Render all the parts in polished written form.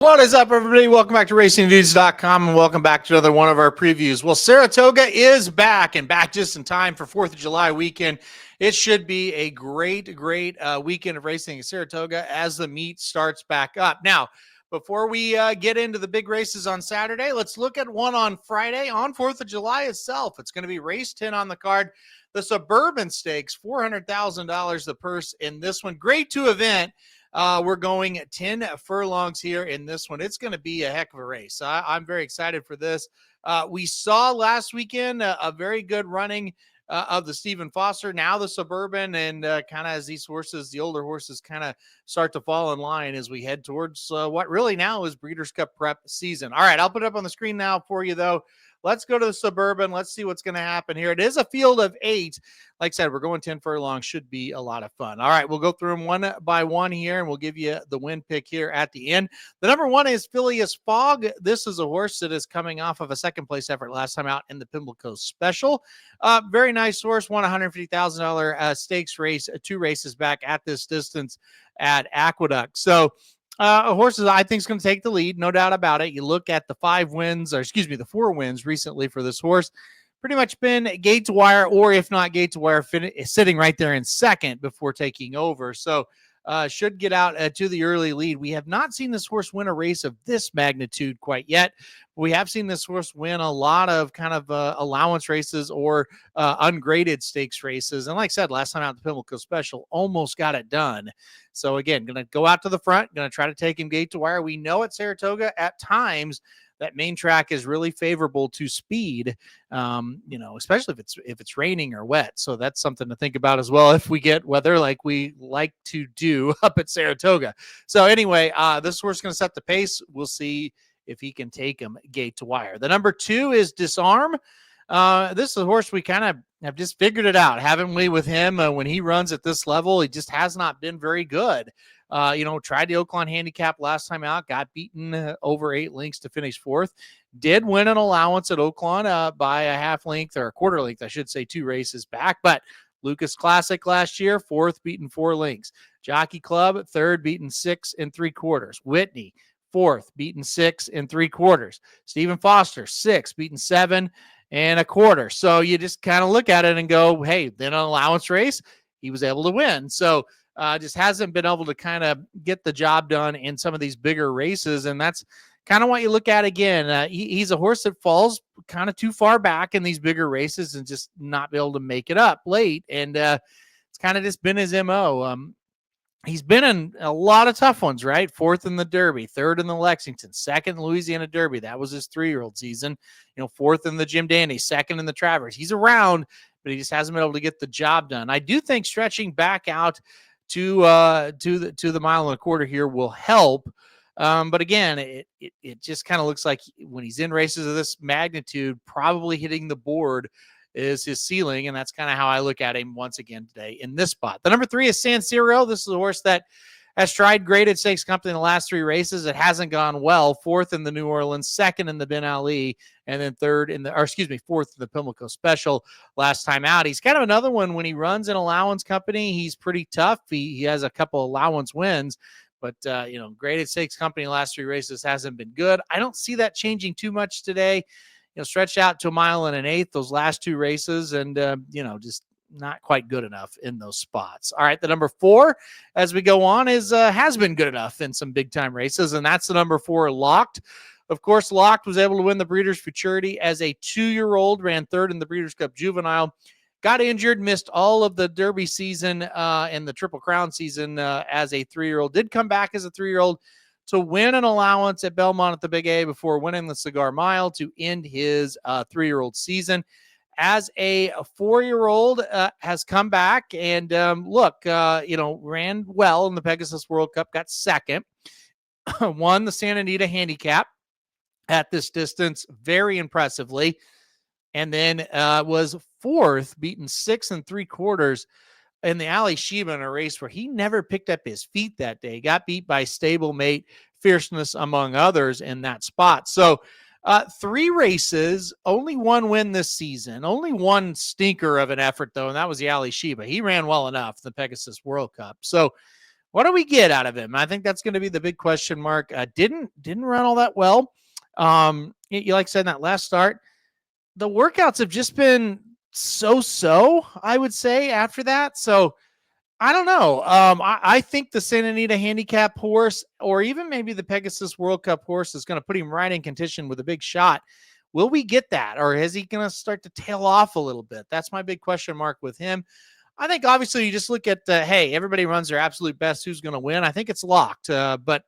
What is up, everybody? Welcome back to RacingDudes.com and welcome back to another one of our previews. Well, Saratoga is back and back just in time for 4th of July weekend. It should be a great weekend of racing in Saratoga as the meet starts back up. Now, before we get into the big races on Saturday, let's look at one on Friday on 4th of July itself. It's going to be race 10 on the card. The Suburban Stakes, $400,000 the purse in this one. Grade 2 event. We're going 10 furlongs here in this one. It's going to be a heck of a race. I'm very excited for this. We saw last weekend a very good running of the Stephen Foster, now the Suburban, and kind of as these horses, the older horses, kind of start to fall in line as we head towards what really now is Breeders' Cup prep season. All right, I'll put it up on the screen now for you, though. Let's go to the Suburban. Let's see what's going to happen here. It is a field of 8. Like I said, we're going 10 furlongs. Should be a lot of fun. All right, we'll go through them one by one here, and we'll give you the win pick here at the end. The number 1 is Phileas Fogg. This is a horse that is coming off of a second-place effort last time out in the Pimlico Special. Very nice horse. Won $150,000 stakes race, 2 races back at this distance at Aqueduct. So, a horse I think is going to take the lead, no doubt about it. You look at the 4 wins recently for this horse. Pretty much been gate to wire, or if not gate to wire, sitting right there in second before taking over. So should get out to the early lead. We have not seen this horse win a race of this magnitude quite yet. We have seen this horse win a lot of kind of allowance races or ungraded stakes races. And like I said, last time out the Pimlico Special, almost got it done. So again, going to go out to the front, going to try to take him gate to wire. We know at Saratoga at times that main track is really favorable to speed, especially if it's raining or wet. So that's something to think about as well if we get weather like we like to do up at Saratoga. So anyway, this horse is going to set the pace. We'll see if he can take him gate to wire. The number 2 is Disarm. This is a horse we kind of have just figured it out, haven't we, with him? When he runs at this level, he just has not been very good. Tried the Oaklawn handicap last time out, got beaten over 8 lengths to finish 4th. Did win an allowance at Oaklawn by a half length or a quarter length, I should say, 2 races back. But Lucas Classic last year, 4th, beaten 4 lengths. Jockey Club, 3rd, beaten 6 3/4. Whitney, 4th, beaten 6 3/4. Stephen Foster, 6th, beaten 7 1/4. So you just kind of look at it and go, hey, then an allowance race, he was able to win. So just hasn't been able to kind of get the job done in some of these bigger races. And that's kind of what you look at again. He's a horse that falls kind of too far back in these bigger races and just not be able to make it up late. And it's kind of just been his MO. He's been in a lot of tough ones, right? 4th in the Derby, 3rd in the Lexington, 2nd in the Louisiana Derby. That was his 3-year-old season. 4th in the Jim Dandy, 2nd in the Travers. He's around, but he just hasn't been able to get the job done. I do think stretching back out to the 1.25 miles here will help. But again, it just kind of looks like when he's in races of this magnitude, probably hitting the board is his ceiling, and that's kind of how I look at him once again today in this spot. The number 3 is San Siro. This is a horse that has tried graded stakes company in the last 3 races. It hasn't gone well. 4th in the New Orleans, 2nd in the Ben Ali, and then 4th in the Pimlico Special last time out. He's kind of another one when he runs an allowance company. He's pretty tough. He has a couple allowance wins, but graded stakes company in the last 3 races hasn't been good. I don't see that changing too much today. Stretched out to 1 1/8 those last 2 races, and just not quite good enough in those spots. All right, the number 4 as we go on has been good enough in some big time races, and that's the number 4, Locked. Of course, Locked was able to win the Breeders' Futurity as a 2-year-old, ran 3rd in the Breeders' Cup Juvenile, got injured, missed all of the Derby season and the Triple Crown season as a 3-year-old, did come back as a 3-year-old to win an allowance at Belmont at the Big A before winning the Cigar Mile to end his 3-year-old season. As a 4-year-old, has come back and ran well in the Pegasus World Cup, got 2nd, won the Santa Anita Handicap at this distance very impressively, and then was 4th, beaten 6 3/4 in the Ali Sheba in a race where he never picked up his feet that day. Got beat by stablemate Fierceness, among others, in that spot. So 3 races, only 1 win this season, only 1 stinker of an effort, though, and that was the Ali Sheba. He ran well enough, the Pegasus World Cup. So What do we get out of him? I think that's going to be the big question mark. Didn't run all that well. You like said in that last start, the workouts have just been so, I would say, after that. So I don't know. I think the Santa Anita handicap horse, or even maybe the Pegasus World Cup horse, is going to put him right in contention with a big shot. Will we get that, or is he going to start to tail off a little bit? That's my big question mark with him. I think obviously you just look at, hey, everybody runs their absolute best. Who's going to win? I think it's locked. But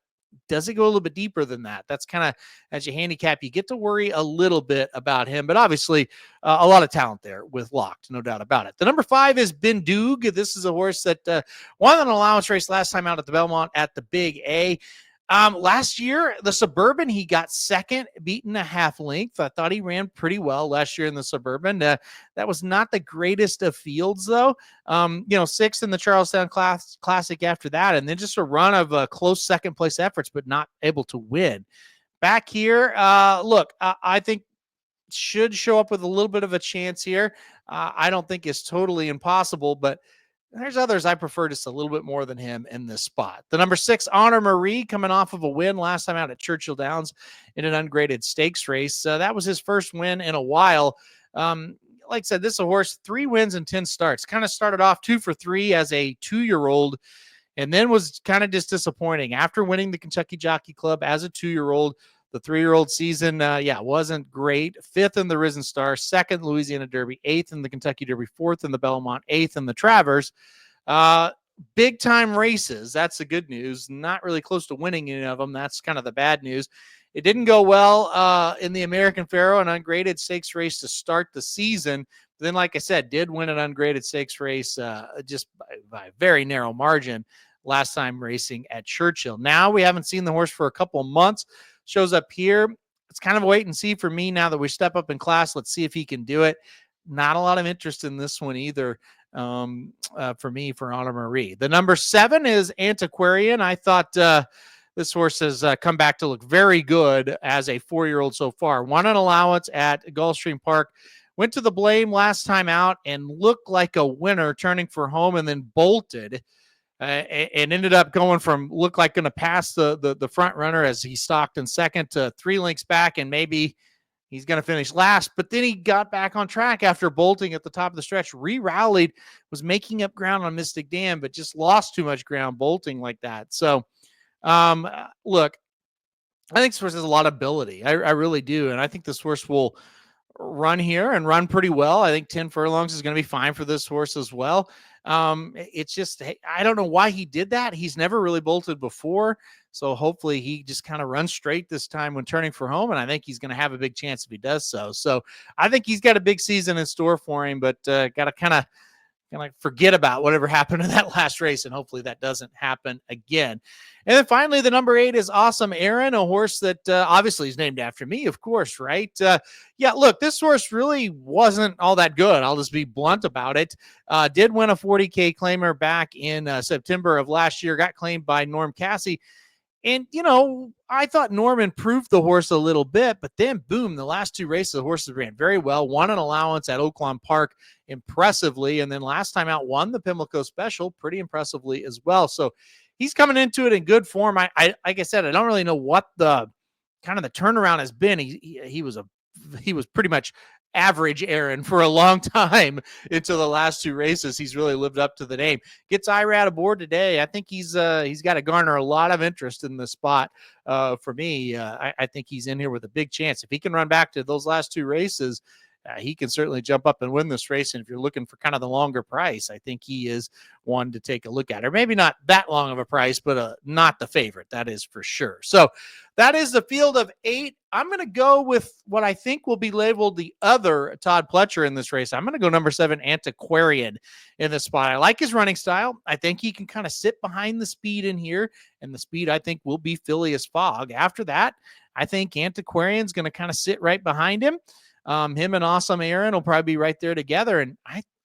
does it go a little bit deeper than that? That's kind of, as you handicap, you get to worry a little bit about him. But obviously, a lot of talent there with locked, no doubt about it. The number 5 is Bindug. This is a horse that won an allowance race last time out at the Belmont at the Big A. Last year, the Suburban, he got second, beaten a half length. I thought he ran pretty well last year in the Suburban. That was not the greatest of fields, though. Sixth in the Charlestown Classic after that, and then just a run of close second place efforts, but not able to win. Back here, I think should show up with a little bit of a chance here. I don't think it's totally impossible, but there's others I prefer just a little bit more than him in this spot. The number 6, Honor Marie, coming off of a win last time out at Churchill Downs in an ungraded stakes race. That was his first win in a while. Like I said, this is a horse, 3 wins and 10 starts. Kind of started off 2 for 3 as a 2-year-old, and then was kind of just disappointing. After winning the Kentucky Jockey Club as a 2-year-old, the 3-year-old season, wasn't great. 5th in the Risen Star, 2nd Louisiana Derby, 8th in the Kentucky Derby, 4th in the Belmont, 8th in the Travers. Big time races. That's the good news. Not really close to winning any of them. That's kind of the bad news. It didn't go well in the American Pharoah, an ungraded stakes race to start the season. But then, like I said, did win an ungraded stakes race just by a very narrow margin last time racing at Churchill. Now we haven't seen the horse for a couple of months. Shows up here. It's kind of a wait and see for me now that we step up in class. Let's see if he can do it. Not a lot of interest in this one either for me, for Honor Marie. The number 7 is Antiquarian. I thought this horse has come back to look very good as a 4-year-old so far. Won an allowance at Gulfstream Park. Went to the Blame last time out and looked like a winner, turning for home, and then bolted. And ended up going from look like going to pass the front runner as he stalked in second to 3 lengths back, and maybe he's going to finish last. But then he got back on track after bolting at the top of the stretch, re-rallied, was making up ground on Mystic Dam, but just lost too much ground bolting like that. So, look, I think this horse has a lot of ability. I really do. And I think this horse will run here and run pretty well. I think 10 furlongs is going to be fine for this horse as well. It's just, I don't know why he did that. He's never really bolted before. So hopefully he just kind of runs straight this time when turning for home. And I think he's going to have a big chance if he does so. So I think he's got a big season in store for him, but got to kind of forget about whatever happened in that last race, and hopefully that doesn't happen again. And then finally, the number 8 is Awesome Aaron, a horse that obviously is named after me, of course, right? Look, this horse really wasn't all that good. I'll just be blunt about it. Did win a 40K claimer back in September of last year, got claimed by Norm Cassie. And, I thought Norm improved the horse a little bit, but then, boom, the last 2 races, the horses ran very well, won an allowance at Oaklawn Park impressively, and then last time out won the Pimlico Special pretty impressively as well. So he's coming into it in good form. I like I said, I don't really know what the kind of the turnaround has been. He was pretty much average Aaron for a long time into the last 2 races. He's really lived up to the name. Gets Irad aboard today. I think he's got to garner a lot of interest in the spot. For me, I think he's in here with a big chance. If he can run back to those last 2 races, he can certainly jump up and win this race. And if you're looking for kind of the longer price, I think he is one to take a look at. Or maybe not that long of a price, but not the favorite. That is for sure. So that is the field of 8. I'm going to go with what I think will be labeled the other Todd Pletcher in this race. I'm going to go number 7, Antiquarian, in this spot. I like his running style. I think he can kind of sit behind the speed in here, and the speed I think will be Phileas Fogg. After that, I think Antiquarian's going to kind of sit right behind him. Him and Awesome Aaron will probably be right there together. And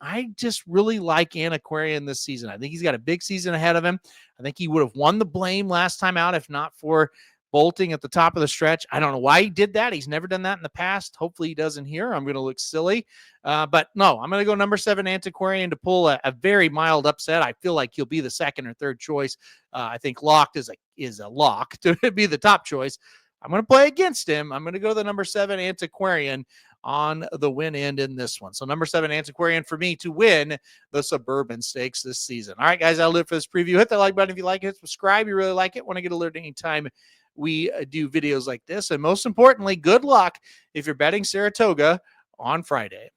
I just really like Antiquarian this season. I think he's got a big season ahead of him. I think he would have won the Blame last time out if not for bolting at the top of the stretch. I don't know why he did that. He's never done that in the past. Hopefully he doesn't here. I'm going to look silly. But no, I'm going to go number 7 Antiquarian to pull a very mild upset. I feel like he'll be the second or third choice. I think Locked is a lock to be the top choice. I'm going to play against him. I'm going to go the number 7 Antiquarian on the win end in this one. So number 7 Antiquarian for me to win the Suburban Stakes this season. All right, guys, that'll do it for this preview. Hit that like button if you like it. Subscribe. You really like it. Want to get alerted anytime we do videos like this. And most importantly, good luck if you're betting Saratoga on Friday.